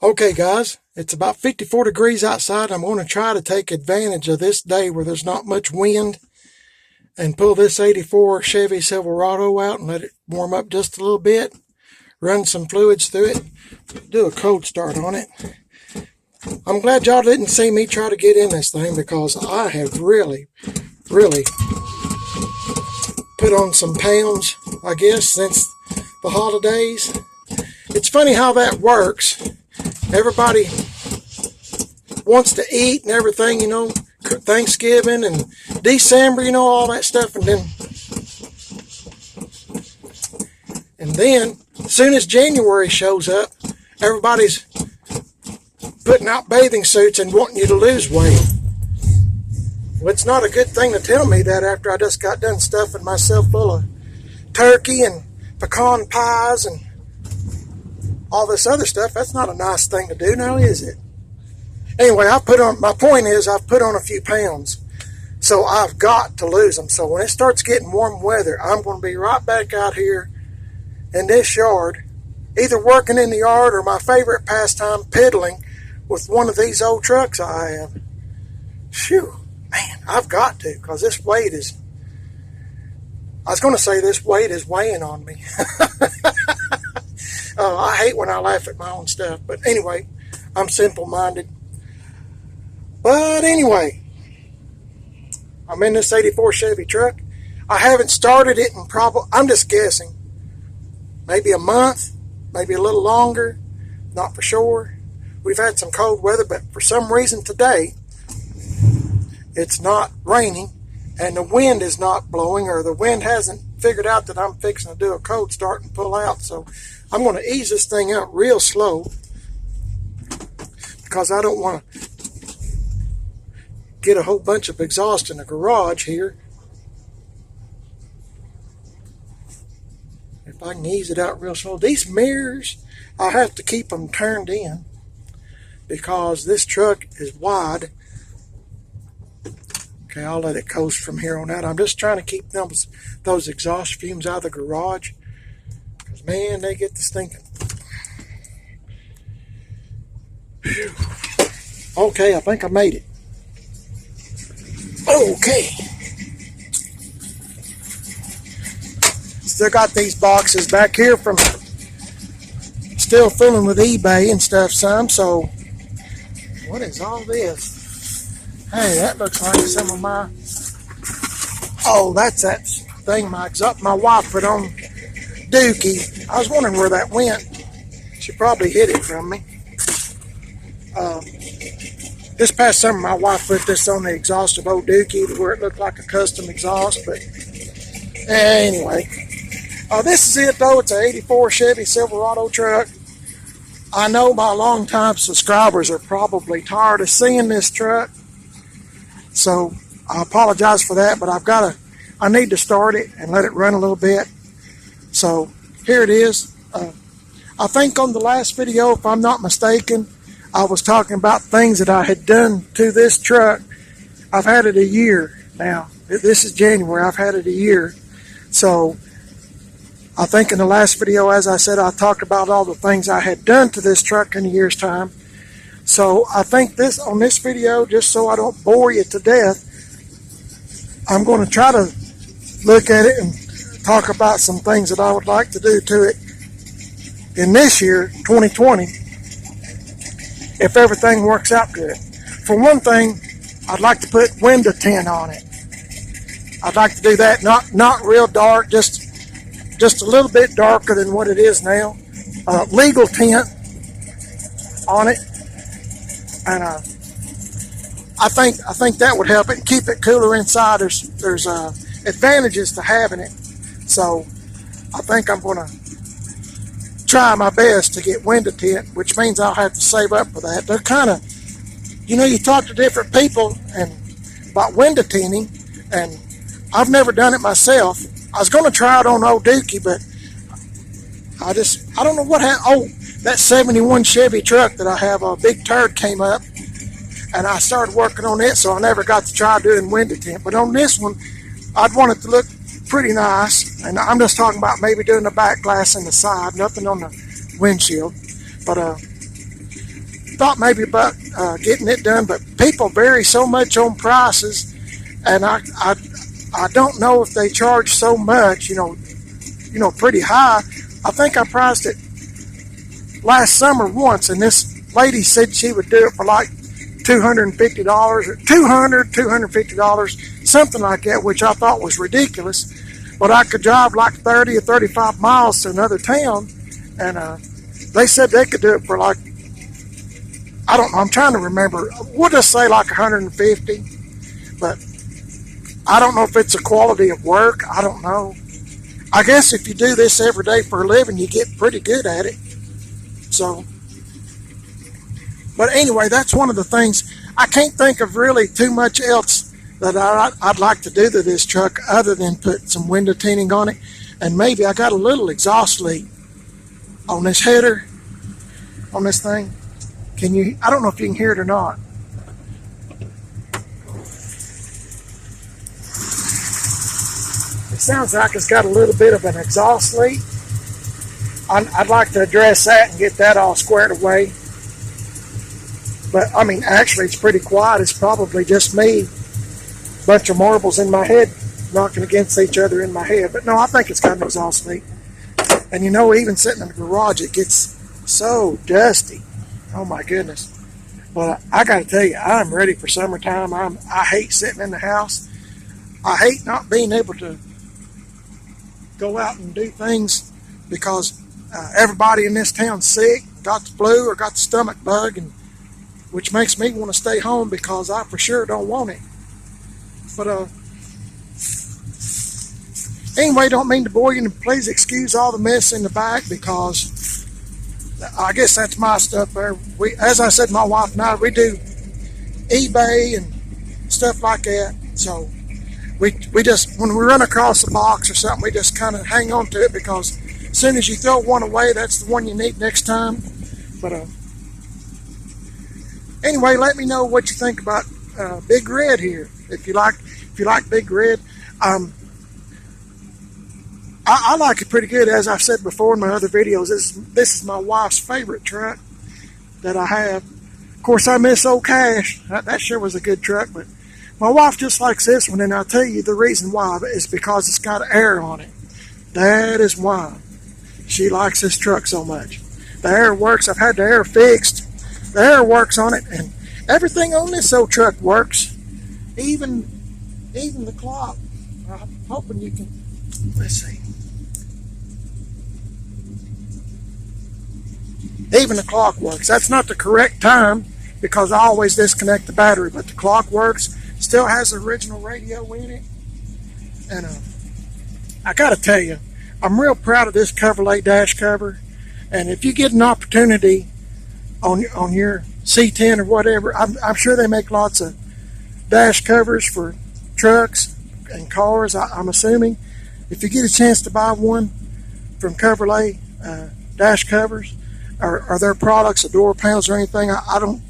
Okay guys, it's about 54 degrees outside. I'm going to try to take advantage of this day where there's not much wind and pull this 84 Chevy Silverado out and let it warm up just a little bit. Run some fluids through it. Do a cold start on it. I'm glad y'all didn't see me try to get in this thing because I have really put on some pounds, I guess, since the holidays. It's funny how that works. Everybody wants to eat and everything, you know, Thanksgiving and December, you know, all that stuff. And then as soon as January shows up, everybody's putting out bathing suits and wanting you to lose weight. Well, it's not a good thing to tell me that after I just got done stuffing myself full of turkey and pecan pies and all this other stuff. That's not a nice thing to do now, is it? Anyway, my point is I've put on a few pounds, so I've got to lose them. So when it starts getting warm weather, I'm going to be right back out here in this yard, either working in the yard or my favorite pastime, pedaling with one of these old trucks I have. Phew, man, I've got to, because this weight is, I was going to say this weight is weighing on me. I hate when I laugh at my own stuff. But anyway, I'm simple-minded. But anyway, I'm in this 84 Chevy truck. I haven't started it in I'm just guessing, maybe a month, maybe a little longer, not for sure. We've had some cold weather, but for some reason today, it's not raining, and the wind is not blowing, or the wind hasn't figured out that I'm fixing to do a cold start and pull out. So I'm going to ease this thing out real slow because I don't want to get a whole bunch of exhaust in the garage here. If I can ease it out real slow. These mirrors, I have to keep them turned in because this truck is wide. Okay, I'll let it coast from here on out. I'm just trying to keep those exhaust fumes out of the garage. Because, man, they get to stinking. Whew. Okay, I think I made it. Okay. Still got these boxes back here from still fooling with eBay and stuff some. So, what is all this? Hey, that looks like some of my... Oh, that's that thing my wife put on Dookie. I was wondering where that went. She probably hid it from me. This past summer, my wife put this on the exhaust of old Dookie to where it looked like a custom exhaust. But anyway, this is it though. It's an 84 Chevy Silverado truck. I know my longtime subscribers are probably tired of seeing this truck. So I apologize for that, but I need to start it and let it run a little bit. So here it is. I think on the last video, if I'm not mistaken, I was talking about things that I had done to this truck. I've had it a year now. This is January. I've had it a year. So I think in the last video, as I said, I talked about all the things I had done to this truck in a year's time. So I think on this video, just so I don't bore you to death, I'm going to try to look at it and talk about some things that I would like to do to it in this year, 2020, if everything works out good. For one thing, I'd like to put window tint on it. I'd like to do that, not real dark, just a little bit darker than what it is now. Legal tint on it. And I think that would help it and keep it cooler inside. There's advantages to having it. So I think I'm going to try my best to get window tint, which means I'll have to save up for that. They're kind of, you know, you talk to different people and about window tinting, and I've never done it myself. I was going to try it on old Dookie, but I don't know what happened. Oh, that 71 Chevy truck that I have, a big turd came up, and I started working on it, so I never got to try doing window tint. But on this one, I'd want it to look pretty nice, and I'm just talking about maybe doing the back glass and the side, nothing on the windshield. But thought maybe about getting it done, but people vary so much on prices, and I don't know if they charge so much, pretty high. I think I priced it last summer once, and this lady said she would do it for like $250 or $250, something like that, which I thought was ridiculous. But I could drive like 30 or 35 miles to another town, and they said they could do it for like, I don't know, I'm trying to remember. We'll just say like 150, but I don't know if it's a quality of work. I don't know. I guess if you do this every day for a living, you get pretty good at it. So, but anyway, that's one of the things. I can't think of really too much else that I'd like to do to this truck other than put some window tinting on it. And maybe I got a little exhaust leak on this header, on this thing. I don't know if you can hear it or not. It sounds like it's got a little bit of an exhaust leak. I'd like to address that and get that all squared away. But, I mean, actually, it's pretty quiet. It's probably just me. A bunch of marbles in my head knocking against each other in my head. But, no, I think it's got an exhaust leak. And, even sitting in the garage, it gets so dusty. Oh, my goodness. But I got to tell you, I'm ready for summertime. I hate sitting in the house. I hate not being able to go out and do things because everybody in this town's sick, got the flu or got the stomach bug, and which makes me want to stay home because I for sure don't want it. But anyway, don't mean to bore you, and please excuse all the mess in the back because I guess that's my stuff there. As I said, my wife and I, we do eBay and stuff like that. So we just, when we run across a box or something, we just kind of hang on to it because as soon as you throw one away, that's the one you need next time. But anyway, let me know what you think about Big Red here. If you like Big Red, I like it pretty good. As I've said before in my other videos, this is my wife's favorite truck that I have. Of course, I miss old Cash. That sure was a good truck, but my wife just likes this one, and I'll tell you the reason why is because it's got air on it. That is why she likes this truck so much. The air works. I've had the air fixed. The air works on it, and everything on this old truck works. Even the clock. I'm hoping you can. Let's see. Even the clock works. That's not the correct time because I always disconnect the battery, but the clock works. Still has the original radio in it. And I gotta tell you, I'm real proud of this Chevrolet dash cover. And if you get an opportunity on your C10 or whatever, I'm sure they make lots of dash covers for trucks and cars. I'm assuming if you get a chance to buy one from Chevrolet dash covers or their products, the door panels or anything, I don't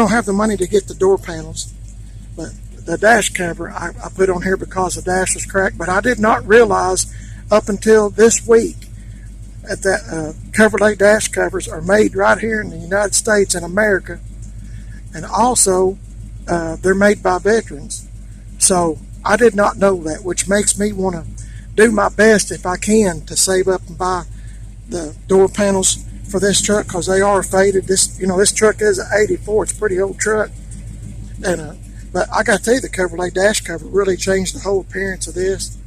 have the money to get the door panels, but the dash cover I put on here because the dash was cracked. But I did not realize up until this week that Chevrolet dash covers are made right here in the United States in America, and also they're made by veterans. So I did not know that, which makes me want to do my best if I can to save up and buy the door panels for this truck because they are faded. This truck is an '84. It's a pretty old truck, and but I got to tell you, the Chevrolet dash cover really changed the whole appearance of this.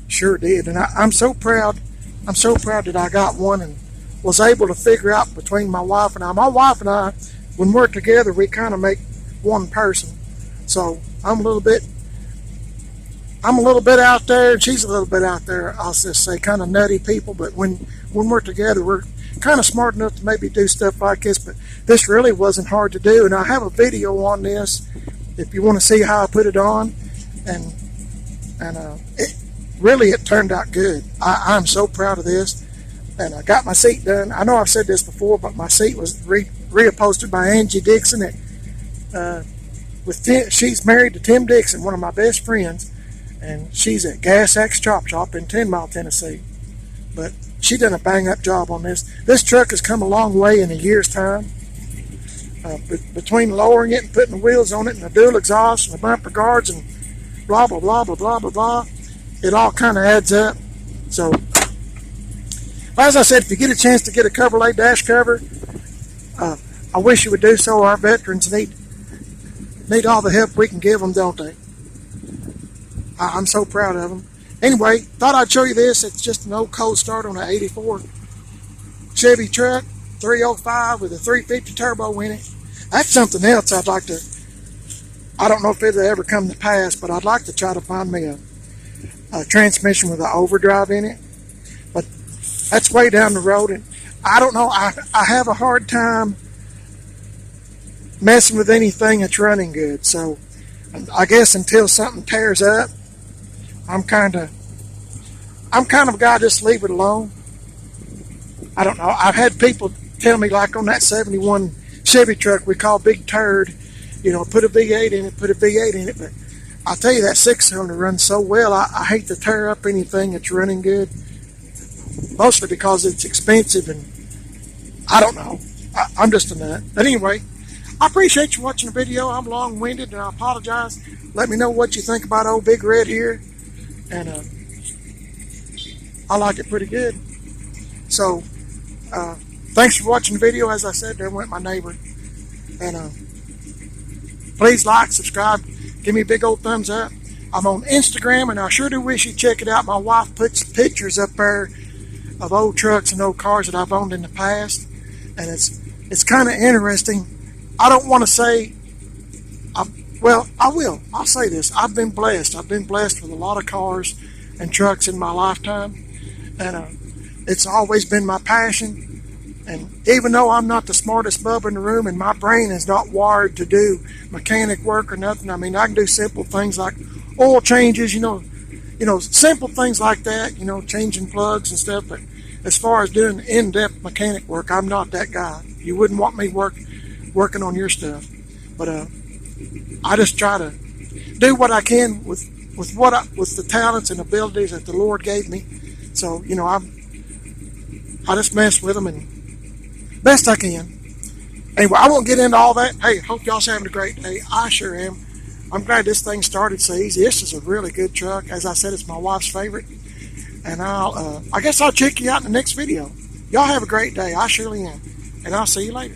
Sure did, and I'm so proud. I'm so proud that I got one and was able to figure out between my wife and I. My wife and I, when we're together, we kind of make one person. So I'm a little bit out there, and she's a little bit out there. I'll just say kind of nutty people. But when we're together, we're kind of smart enough to maybe do stuff like this. But this really wasn't hard to do, and I have a video on this if you want to see how I put it on. And it turned out good. I'm so proud of this. And I got my seat done. I know I've said this before, but my seat was reupholstered by Angie Dixon. She's married to Tim Dixon, one of my best friends, and she's at Gas X Chop Shop in 10 Mile, Tennessee. But she done a bang up job on this. This truck has come a long way in a year's time. between lowering it and putting the wheels on it and the dual exhaust and the bumper guards and blah, blah, blah, blah, blah, blah, blah, it all kind of adds up. So, as I said, if you get a chance to get a Chevrolet dash cover, I wish you would do so. Our veterans need all the help we can give them, don't they? I'm so proud of them. Anyway, thought I'd show you this. It's just an old cold start on an 84 Chevy truck, 305 with a 350 turbo in it. That's something else I'd like to, I don't know if it'll ever come to pass, but I'd like to try to find me a transmission with an overdrive in it. But that's way down the road, and I don't know, I have a hard time messing with anything that's running good. So I guess until something tears up, I'm kind of a guy, just leave it alone. I don't know. I've had people tell me, like on that 71 Chevy truck we call Big Turd, you know, put a V8 in it, but I'll tell you, that 6-cylinder runs so well, I hate to tear up anything that's running good, mostly because it's expensive, and I don't know. I'm just a nut. But anyway, I appreciate you watching the video. I'm long-winded, and I apologize. Let me know what you think about old Big Red here, and I like it pretty good. So, thanks for watching the video. As I said, there went my neighbor. And please like, subscribe, give me a big old thumbs up. I'm on Instagram, and I sure do wish you'd check it out. My wife puts pictures up there of old trucks and old cars that I've owned in the past, and it's kind of interesting. I don't want to say, well, I will. I'll say this. I've been blessed. I've been blessed with a lot of cars and trucks in my lifetime, and it's always been my passion. And even though I'm not the smartest bub in the room, and my brain is not wired to do mechanic work or nothing, I mean, I can do simple things like oil changes, you know, simple things like that, you know, changing plugs and stuff. But as far as doing in-depth mechanic work, I'm not that guy. You wouldn't want me working on your stuff. But I just try to do what I can with the talents and abilities that the Lord gave me. So, you know, I just mess with them and best I can. Anyway, I won't get into all that. Hey, hope y'all's having a great day. I sure am. I'm glad this thing started so easy. This is a really good truck. As I said, it's my wife's favorite. And I guess I'll check you out in the next video. Y'all have a great day. I surely am. And I'll see you later.